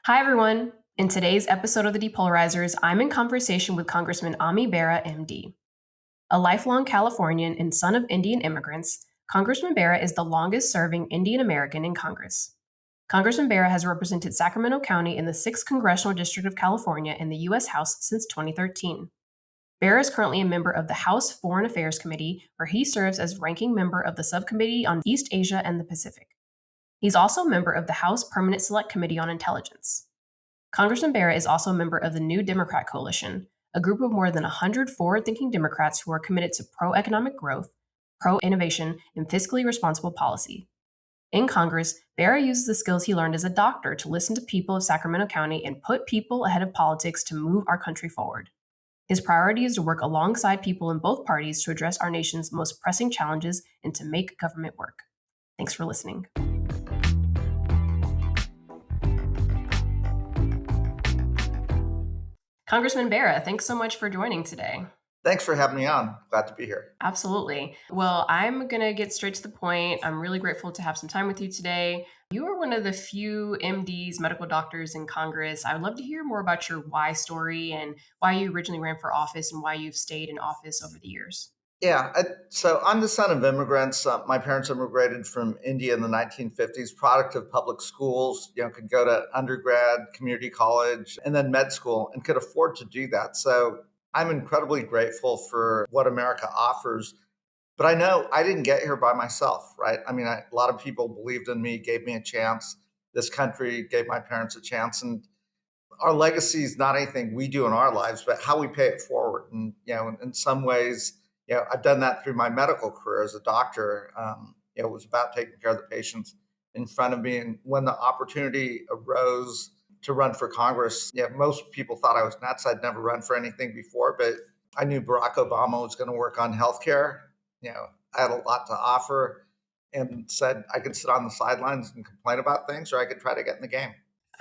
Hi, everyone. In today's episode of the Depolarizers, I'm in conversation with Congressman Bera, MD. A lifelong Californian and son of Indian immigrants, Congressman Bera is the longest serving Indian American in Congress. Congressman Bera has represented Sacramento County in the 6th Congressional District of California in the U.S. House since 2013. Bera is currently a member of the House Foreign Affairs Committee, where he serves as ranking member of the Subcommittee on East Asia and the Pacific. He's also a member of the House Permanent Select Committee on Intelligence. Congressman Bera is also a member of the New Democrat Coalition, a group of more than 100 forward thinking Democrats who are committed to pro economic growth, pro innovation, and fiscally responsible policy. In Congress, Bera uses the skills he learned as a doctor to listen to people of Sacramento County and put people ahead of politics to move our country forward. His priority is to work alongside people in both parties to address our nation's most pressing challenges and to make government work. Thanks for listening. Congressman Bera, thanks so much for joining today. Thanks for having me on. Glad to be here. Absolutely. Well, I'm going to get straight to the point. I'm really grateful to have some time with you today. You are one of the few MDs, medical doctors in Congress. I would love to hear more about your why story and why you originally ran for office and why you've stayed in office over the years. So I'm the son of immigrants. My parents immigrated from India in the 1950s, product of public schools, could go to undergrad, community college, and then med school and could afford to do that. So I'm incredibly grateful for what America offers. But I know I didn't get here by myself, right? I mean, a lot of people believed in me, gave me a chance. This country gave my parents a chance. And our legacy is not anything we do in our lives, but how we pay it forward. And, in some ways, I've done that through my medical career as a doctor. It was about taking care of the patients in front of me. And when the opportunity arose to run for Congress, most people thought I was nuts. I'd never run for anything before, but I knew Barack Obama was going to work on healthcare. I had a lot to offer and said I could sit on the sidelines and complain about things, or I could try to get in the game.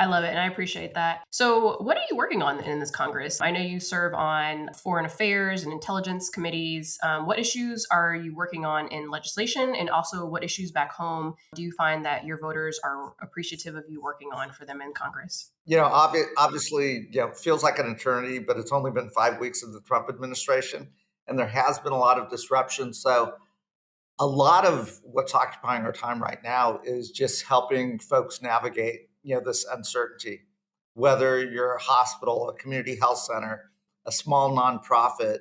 I love it, and I appreciate that. So, what are you working on in this Congress? I know you serve on foreign affairs and intelligence committees. What issues are you working on in legislation, and also what issues back home do you find that your voters are appreciative of you working on for them in Congress? Obviously, feels like an eternity, but it's only been 5 weeks of the Trump administration, and there has been a lot of disruption. So a lot of what's occupying our time right now is just helping folks navigate, this uncertainty. Whether you're a hospital, a community health center, a small nonprofit,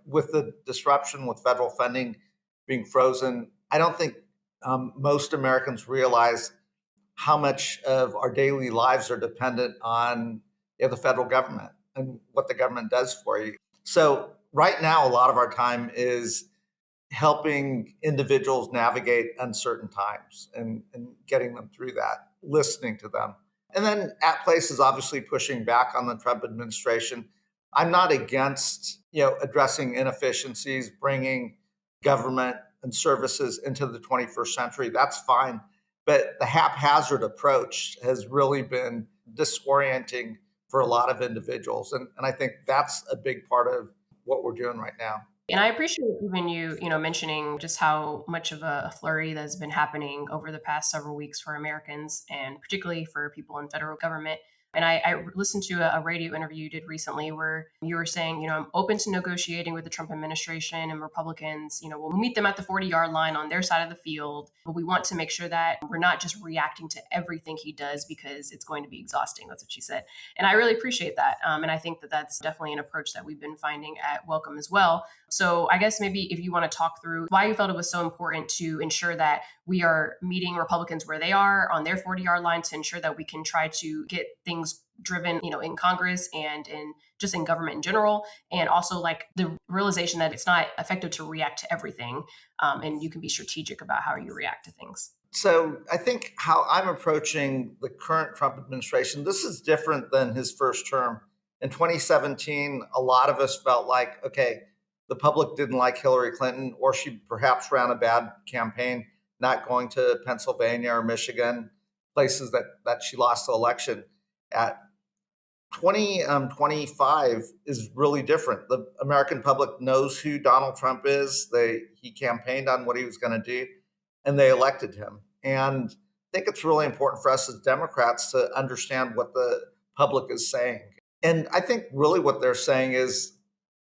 with the disruption with federal funding being frozen, I don't think most Americans realize how much of our daily lives are dependent on the federal government and what the government does for you. So right now, a lot of our time is helping individuals navigate uncertain times and getting them through that, listening to them. And then at places, obviously pushing back on the Trump administration. I'm not against, addressing inefficiencies, bringing government and services into the 21st century. That's fine. But the haphazard approach has really been disorienting for a lot of individuals. And I think that's a big part of what we're doing right now. And I appreciate even you mentioning just how much of a flurry that's been happening over the past several weeks for Americans and particularly for people in federal government. And I listened to a radio interview you did recently where you were saying, I'm open to negotiating with the Trump administration and Republicans. We'll meet them at the 40-yard line on their side of the field, but we want to make sure that we're not just reacting to everything he does because it's going to be exhausting. That's what she said. And I really appreciate that. And I think that that's definitely an approach that we've been finding at Welcome as well. So I guess maybe if you want to talk through why you felt it was so important to ensure that we are meeting Republicans where they are on their 40-yard line to ensure that we can try to get things driven, in Congress and in government in general. And also like the realization that it's not effective to react to everything. And you can be strategic about how you react to things. So I think how I'm approaching the current Trump administration, this is different than his first term. In 2017, a lot of us felt like, okay, the public didn't like Hillary Clinton, or she perhaps ran a bad campaign, not going to Pennsylvania or Michigan, places that she lost the election at. 2025 is really different. The American public knows who Donald Trump is. He campaigned on what he was going to do, and they elected him. And think it's really important for us as Democrats to understand what the public is saying. And I think really what they're saying is,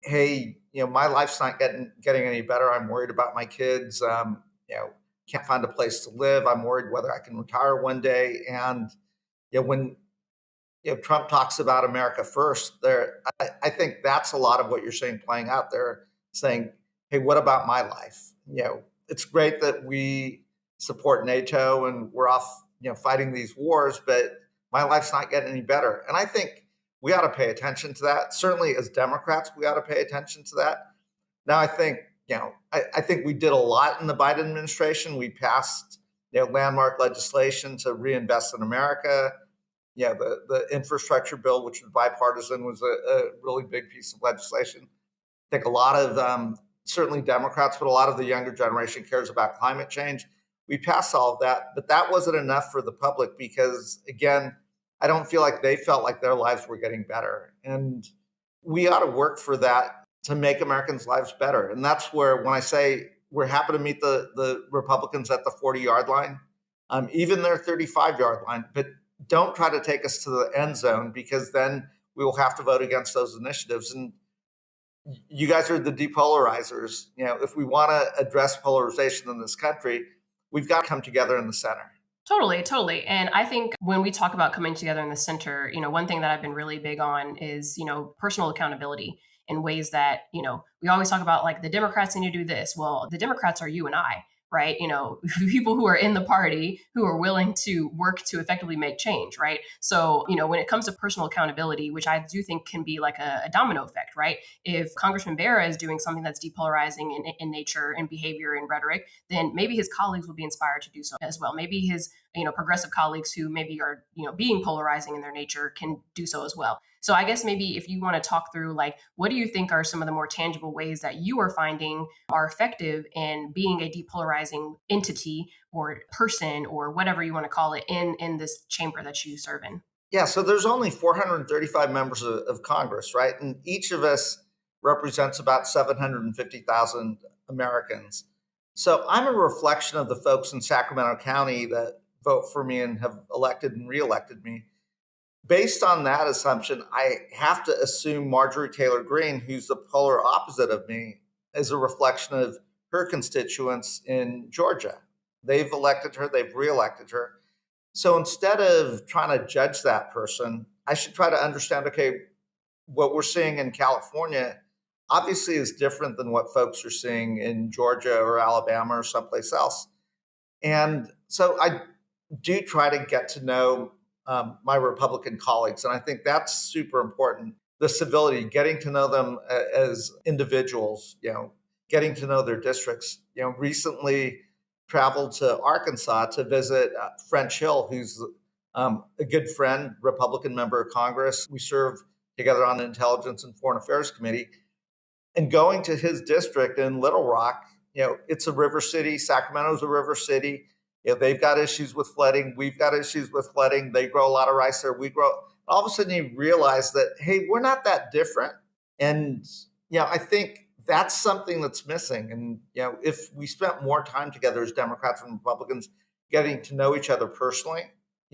hey, my life's not getting any better. I'm worried about my kids. Can't find a place to live. I'm worried whether I can retire one day. And when Trump talks about America first, I think that's a lot of what you're seeing playing out there, saying, hey, what about my life? It's great that we support NATO and we're off, fighting these wars, but my life's not getting any better. And I think we ought to pay attention to that. Certainly as Democrats, we ought to pay attention to that. Now, I think, I think we did a lot in the Biden administration. We passed, landmark legislation to reinvest in America. The infrastructure bill, which was bipartisan, was a really big piece of legislation. I think a lot of, certainly Democrats, but a lot of the younger generation cares about climate change. We passed all of that, but that wasn't enough for the public because, again, I don't feel like they felt like their lives were getting better. And we ought to work for that to make Americans' lives better. And that's where, when I say we're happy to meet the Republicans at the 40-yard line, even their 35-yard line, but don't try to take us to the end zone, because then we will have to vote against those initiatives. And you guys are the depolarizers. If we want to address polarization in this country, we've got to come together in the center. Totally, totally. And I think when we talk about coming together in the center, one thing that I've been really big on is, personal accountability in ways that, we always talk about, like, the Democrats need to do this. Well, the Democrats are you and I, right? People who are in the party who are willing to work to effectively make change, right? So, when it comes to personal accountability, which I do think can be like a domino effect, right? If Congressman Bera is doing something that's depolarizing in nature and behavior and rhetoric, then maybe his colleagues will be inspired to do so as well. Maybe his progressive colleagues who maybe are being polarizing in their nature can do so as well. So I guess maybe if you want to talk through, like, what do you think are some of the more tangible ways that you are finding are effective in being a depolarizing entity or person or whatever you want to call it in this chamber that you serve in? Yeah, so there's only 435 members of Congress, right? And each of us represents about 750,000 Americans. So I'm a reflection of the folks in Sacramento County that vote for me and have elected and reelected me. Based on that assumption, I have to assume Marjorie Taylor Greene, who's the polar opposite of me, is a reflection of her constituents in Georgia. They've elected her, they've reelected her. So instead of trying to judge that person, I should try to understand, okay, what we're seeing in California obviously is different than what folks are seeing in Georgia or Alabama or someplace else. And so I do try to get to know my Republican colleagues. And I think that's super important. The civility, getting to know them as individuals, getting to know their districts. Recently traveled to Arkansas to visit French Hill, who's a good friend, Republican member of Congress. We serve together on the Intelligence and Foreign Affairs Committee. And going to his district in Little Rock, it's a river city. Sacramento's a river city. They've got issues with flooding. We've got issues with flooding. They grow a lot of rice there. We grow. All of a sudden, you realize that, hey, we're not that different. And I think that's something that's missing. And if we spent more time together as Democrats and Republicans, getting to know each other personally,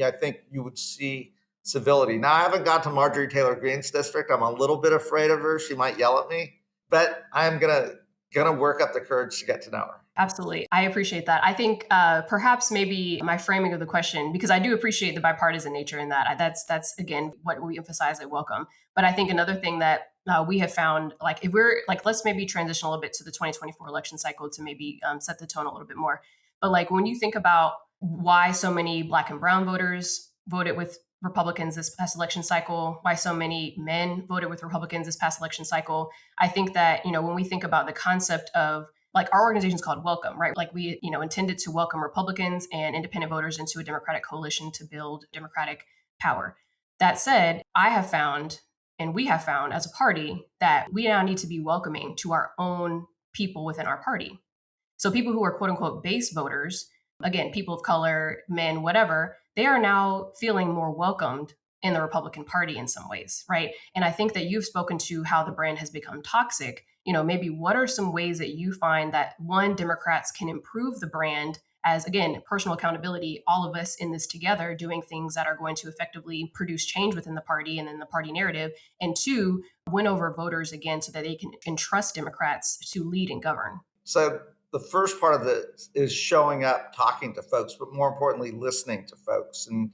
I think you would see civility. Now, I haven't got to Marjorie Taylor Greene's district. I'm a little bit afraid of her. She might yell at me, but I'm gonna work up the courage to get to know her. Absolutely. I appreciate that. I think perhaps maybe my framing of the question, because I do appreciate the bipartisan nature in that. That's again what we emphasize at Welcome. But I think another thing that we have found, like, if we're like, let's maybe transition a little bit to the 2024 election cycle to maybe set the tone a little bit more. But like, when you think about why so many Black and brown voters voted with Republicans this past election cycle, why so many men voted with Republicans this past election cycle, I think that, when we think about the concept of, like, our organization is called Welcome, right? Like, we, intended to welcome Republicans and independent voters into a Democratic coalition to build Democratic power. That said, I have found, and we have found as a party, that we now need to be welcoming to our own people within our party. So people who are quote unquote base voters, again, people of color, men, whatever, they are now feeling more welcomed in the Republican Party in some ways, right? And I think that you've spoken to how the brand has become toxic. Maybe what are some ways that you find that, one, Democrats can improve the brand as, again, personal accountability, all of us in this together doing things that are going to effectively produce change within the party and in the party narrative, and two, win over voters again so that they can entrust Democrats to lead and govern. So the first part of this is showing up, talking to folks, but more importantly, listening to folks. And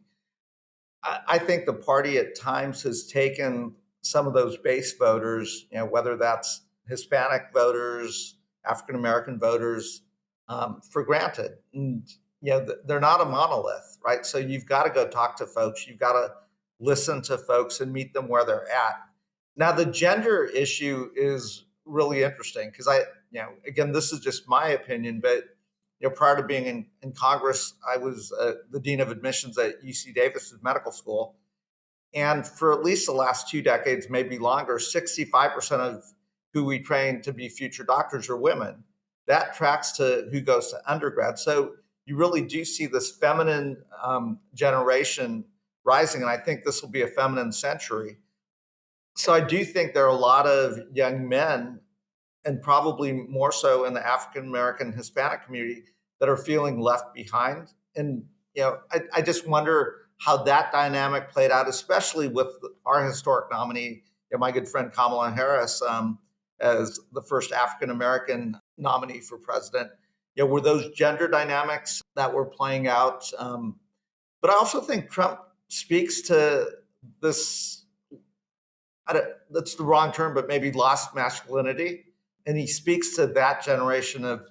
I think the party at times has taken some of those base voters, whether that's Hispanic voters, African American voters, for granted. And they're not a monolith, right? So you've got to go talk to folks. You've got to listen to folks and meet them where they're at. Now, the gender issue is really interesting because again, this is just my opinion, but prior to being in Congress, I was the dean of admissions at UC Davis Medical School. And for at least the last 2 decades, maybe longer, 65% of who we train to be future doctors are women. That tracks to who goes to undergrad. So you really do see this feminine generation rising. And I think this will be a feminine century. So I do think there are a lot of young men, and probably more so in the African American Hispanic community, that are feeling left behind. And I just wonder how that dynamic played out, especially with our historic nominee, my good friend Kamala Harris, as the first African American nominee for president. Were those gender dynamics that were playing out? But I also think Trump speaks to this. That's the wrong term, but maybe lost masculinity. And he speaks to that generation of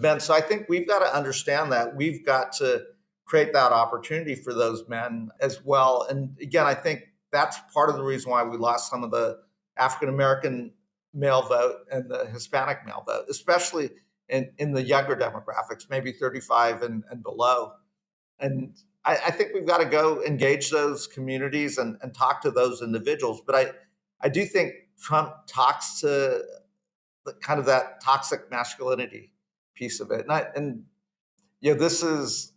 men. So I think we've got to understand that. We've got to create that opportunity for those men as well. And again, I think that's part of the reason why we lost some of the African-American male vote and the Hispanic male vote, especially in the younger demographics, maybe 35 and below. And I think we've got to go engage those communities and talk to those individuals. But I do think Trump talks to kind of that toxic masculinity piece of it. And this is,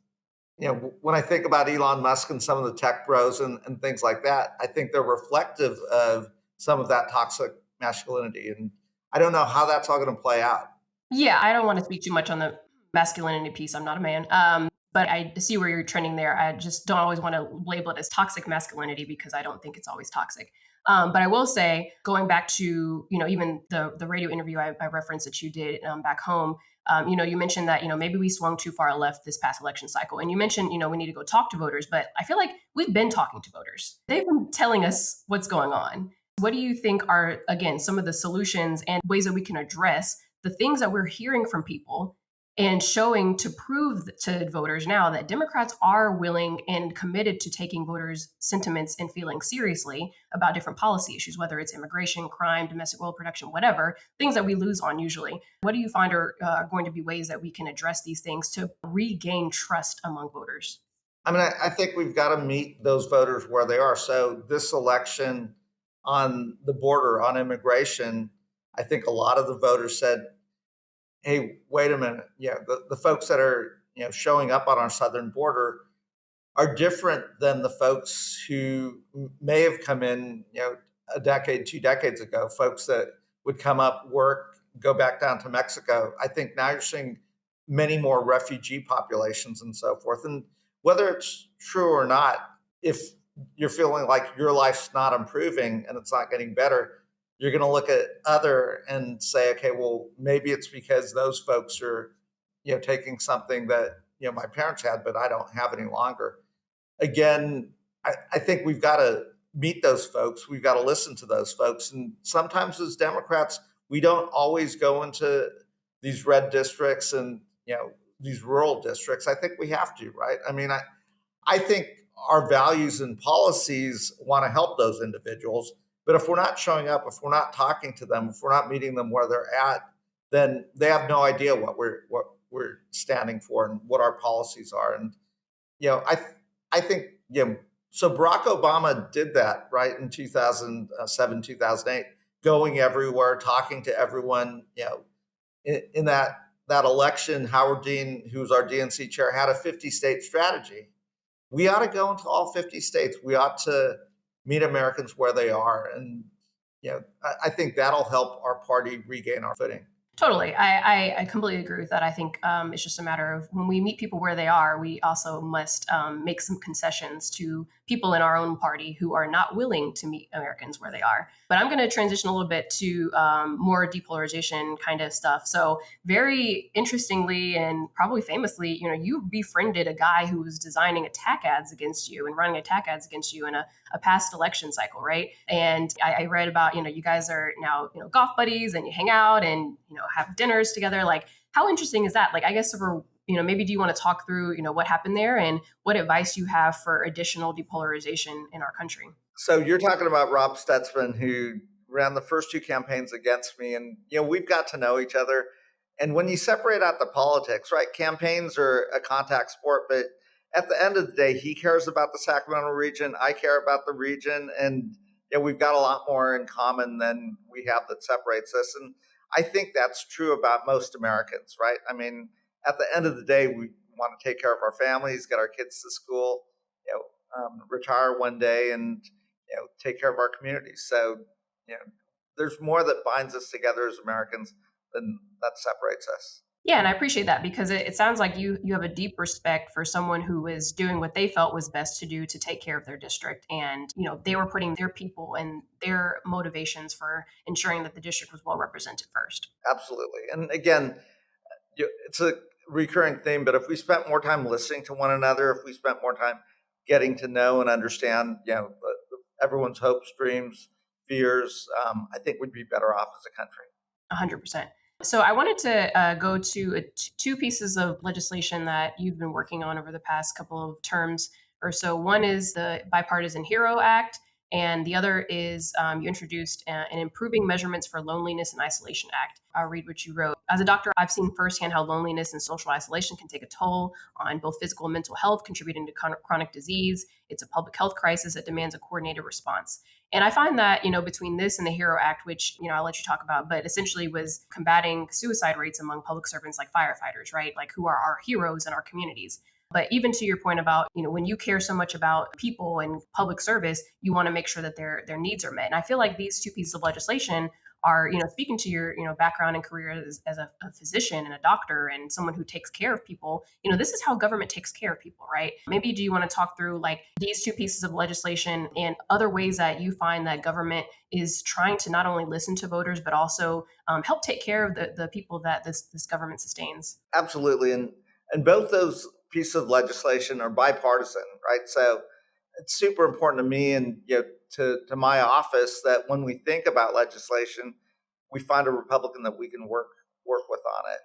when I think about Elon Musk and some of the tech bros and things like that, I think they're reflective of some of that toxic masculinity. And I don't know how that's all going to play out. Yeah, I don't want to speak too much on the masculinity piece. I'm not a man. But I see where you're trending there. I just don't always want to label it as toxic masculinity because I don't think it's always toxic. But I will say, going back to, even the radio interview I referenced that you did back home, you mentioned that, maybe we swung too far left this past election cycle. And you mentioned, we need to go talk to voters. But I feel like we've been talking to voters. They've been telling us what's going on. What do you think are, again, some of the solutions and ways that we can address the things that we're hearing from people and showing to prove to voters now that Democrats are willing and committed to taking voters' sentiments and feelings seriously about different policy issues, whether it's immigration, crime, domestic oil production, whatever, things that we lose on usually. What do you find are going to be ways that we can address these things to regain trust among voters? I mean, I think we've got to meet those voters where they are. So this election on the border, on immigration, I think a lot of the voters said, hey, wait a minute. The folks that are showing up on our southern border are different than the folks who may have come in a decade, 2 decades ago, folks that would come up, work, go back down to Mexico. I think now you're seeing many more refugee populations and so forth. And whether it's true or not, if you're feeling like your life's not improving and it's not getting better, you're going to look at other and say, okay, well, maybe it's because those folks are, taking something that, my parents had, but I don't have any longer. Again, I think we've got to meet those folks. We've got to listen to those folks. And sometimes as Democrats, we don't always go into these red districts and, these rural districts. I think we have to, right? I mean, I think our values and policies want to help those individuals. But if we're not showing up, if we're not talking to them, if we're not meeting them where they're at, then they have no idea what we're standing for and what our policies are. And I think so Barack Obama did that right in 2007, 2008, going everywhere, talking to everyone. In that election, Howard Dean, who was our DNC chair, had a 50-state strategy. We ought to go into all 50 states. We ought to meet Americans where they are. And, I think that'll help our party regain our footing. Totally. I completely agree with that. I think it's just a matter of when we meet people where they are, we also must make some concessions to people in our own party who are not willing to meet Americans where they are. But I'm going to transition a little bit to more depolarization kind of stuff. So, very interestingly and probably famously, you befriended a guy who was designing attack ads against you and running attack ads against you in a past election cycle, right? And I read about, you guys are now, golf buddies and you hang out and, have dinners together. Like, how interesting is that? Like, I guess for, maybe do you want to talk through, what happened there and what advice you have for additional depolarization in our country? So you're talking about Rob Stutzman, who ran the first two campaigns against me, and we've got to know each other. And when you separate out the politics, right? Campaigns are a contact sport, but at the end of the day, he cares about the Sacramento region. I care about the region, and we've got a lot more in common than we have that separates us. And I think that's true about most Americans, right? I mean, at the end of the day, we want to take care of our families, get our kids to school, retire one day, and take care of our communities. So, you know, there's more that binds us together as Americans than that separates us. Yeah, and I appreciate that because it sounds like you have a deep respect for someone who was doing what they felt was best to do to take care of their district, and they were putting their people and their motivations for ensuring that the district was well represented first. Absolutely. And again, it's a recurring theme, but if we spent more time listening to one another, if we spent more time getting to know and understand, everyone's hopes, dreams, fears, I think we'd be better off as a country. 100%. So I wanted to go to two pieces of legislation that you've been working on over the past couple of terms or so. One is the Bipartisan Hero Act, and the other is you introduced an Improving Measurements for Loneliness and Isolation Act. I'll read what you wrote. As a doctor, I've seen firsthand how loneliness and social isolation can take a toll on both physical and mental health, contributing to chronic disease. It's a public health crisis that demands a coordinated response. And I find that, between this and the HERO Act, which, I'll let you talk about, but essentially was combating suicide rates among public servants like firefighters, right? Like who are our heroes in our communities. But even to your point about, when you care so much about people and public service, you want to make sure that their needs are met. And I feel like these two pieces of legislation are, speaking to your, background and career as a physician and a doctor and someone who takes care of people, this is how government takes care of people, right? Maybe do you want to talk through like these two pieces of legislation and other ways that you find that government is trying to not only listen to voters, but also help take care of the people that this government sustains? Absolutely. And both those pieces of legislation are bipartisan, right? So it's super important to me and to my office that when we think about legislation, we find a Republican that we can work with on it.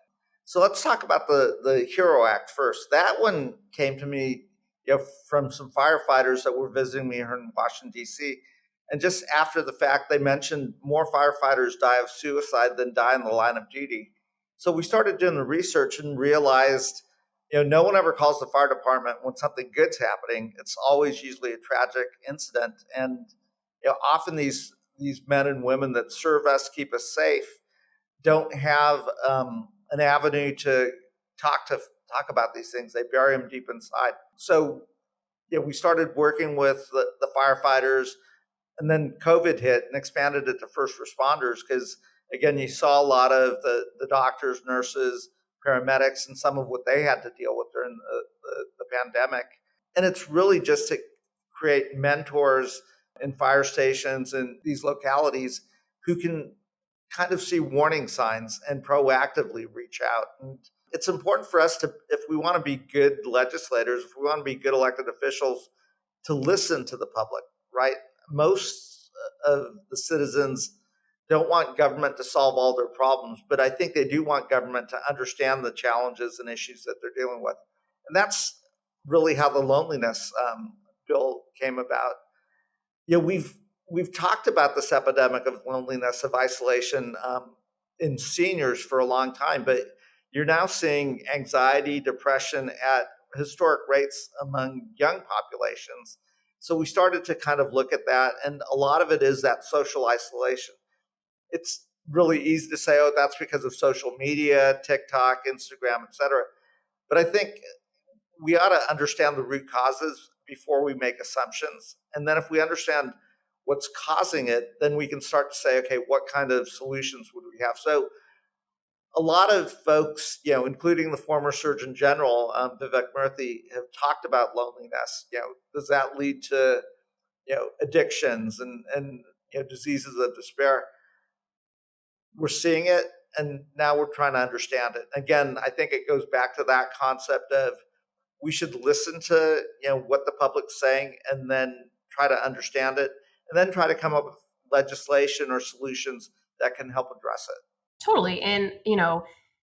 So let's talk about the HERO Act first. That one came to me, from some firefighters that were visiting me here in Washington D.C. And just after the fact, they mentioned more firefighters die of suicide than die in the line of duty. So we started doing the research and realized no one ever calls the fire department when something good's happening. It's always usually a tragic incident. And often these men and women that serve us, keep us safe, don't have an avenue to talk about these things. They bury them deep inside. So we started working with the firefighters, and then COVID hit and expanded it to first responders because, again, you saw a lot of the doctors, nurses, paramedics, and some of what they had to deal with during the pandemic. And it's really just to create mentors in fire stations and these localities who can kind of see warning signs and proactively reach out. And it's important for us to, if we want to be good legislators, if we want to be good elected officials, to listen to the public, right? Most of the citizens don't want government to solve all their problems, but I think they do want government to understand the challenges and issues that they're dealing with. And that's really how the loneliness bill came about. We've talked about this epidemic of loneliness, of isolation in seniors for a long time, but you're now seeing anxiety, depression at historic rates among young populations. So we started to kind of look at that, and a lot of it is that social isolation. It's really easy to say, oh, that's because of social media, TikTok, Instagram, et cetera. But I think we ought to understand the root causes before we make assumptions. And then if we understand what's causing it, then we can start to say, okay, what kind of solutions would we have? So a lot of folks, including the former Surgeon General, Vivek Murthy, have talked about loneliness. Does that lead to, addictions and diseases of despair? We're seeing it, and now we're trying to understand it. Again, I think it goes back to that concept of we should listen to what the public's saying and then try to understand it and then try to come up with legislation or solutions that can help address it. Totally. And,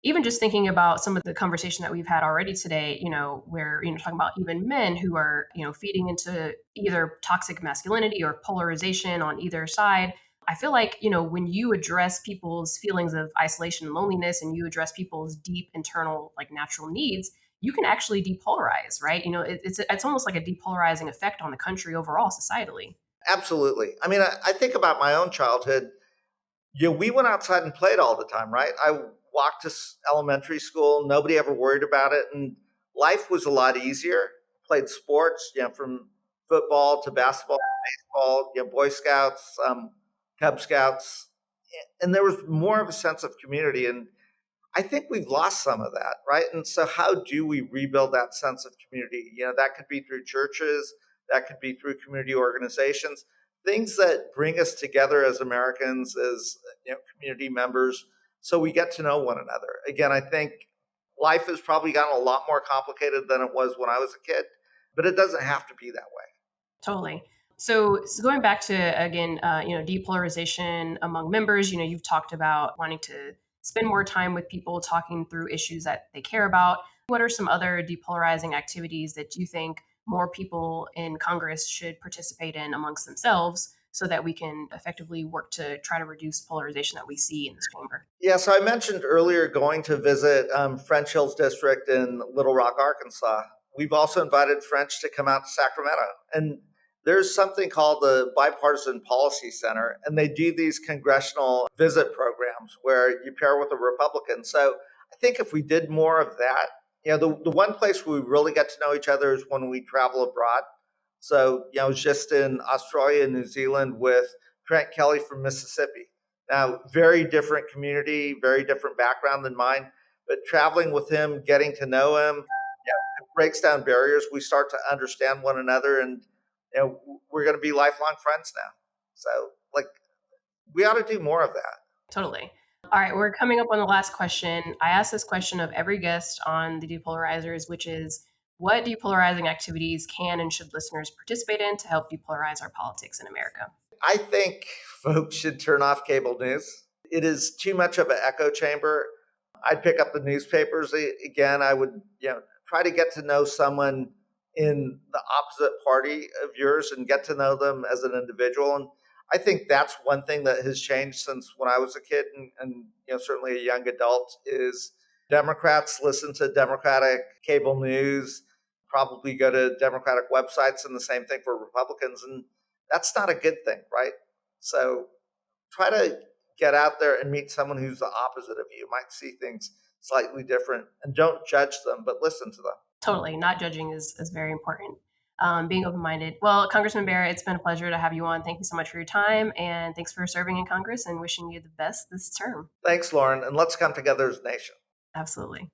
even just thinking about some of the conversation that we've had already today, where, talking about even men who are, feeding into either toxic masculinity or polarization on either side. I feel like, when you address people's feelings of isolation and loneliness and you address people's deep internal, like natural needs, you can actually depolarize, right? It's almost like a depolarizing effect on the country overall, societally. Absolutely. I mean, I think about my own childhood. We went outside and played all the time, right? I walked to elementary school. Nobody ever worried about it. And life was a lot easier. Played sports, from football to basketball, baseball, Boy Scouts, Cub Scouts. And there was more of a sense of community. And I think we've lost some of that, right? And so, how do we rebuild that sense of community? That could be through churches, that could be through community organizations, things that bring us together as Americans, as community members, so we get to know one another. Again, I think life has probably gotten a lot more complicated than it was when I was a kid, but it doesn't have to be that way. Totally. So going back to again, depolarization among members. You've talked about wanting to spend more time with people, talking through issues that they care about. What are some other depolarizing activities that you think more people in Congress should participate in amongst themselves, so that we can effectively work to try to reduce polarization that we see in this chamber? Yeah, so I mentioned earlier going to visit French Hills District in Little Rock, Arkansas. We've also invited French to come out to Sacramento. And there's something called the Bipartisan Policy Center, and they do these congressional visit programs where you pair with a Republican. So I think if we did more of that, the one place where we really get to know each other is when we travel abroad. So, I was just in Australia and New Zealand with Trent Kelly from Mississippi. Now, very different community, very different background than mine, but traveling with him, getting to know him, it breaks down barriers. We start to understand one another, and we're going to be lifelong friends now. So, we ought to do more of that. Totally. All right, we're coming up on the last question. I ask this question of every guest on the Depolarizers, which is, what depolarizing activities can and should listeners participate in to help depolarize our politics in America? I think folks should turn off cable news. It is too much of an echo chamber. I'd pick up the newspapers again. I would, try to get to know someone in the opposite party of yours and get to know them as an individual. And I think that's one thing that has changed since when I was a kid and certainly a young adult is Democrats listen to Democratic cable news, probably go to Democratic websites, and the same thing for Republicans. And that's not a good thing, right? So try to get out there and meet someone who's the opposite of you, might see things slightly different, and don't judge them, but listen to them. Totally. Not judging is very important. Being open minded. Well, Congressman Bera, it's been a pleasure to have you on. Thank you so much for your time. And thanks for serving in Congress, and wishing you the best this term. Thanks, Lauren. And let's come together as a nation. Absolutely.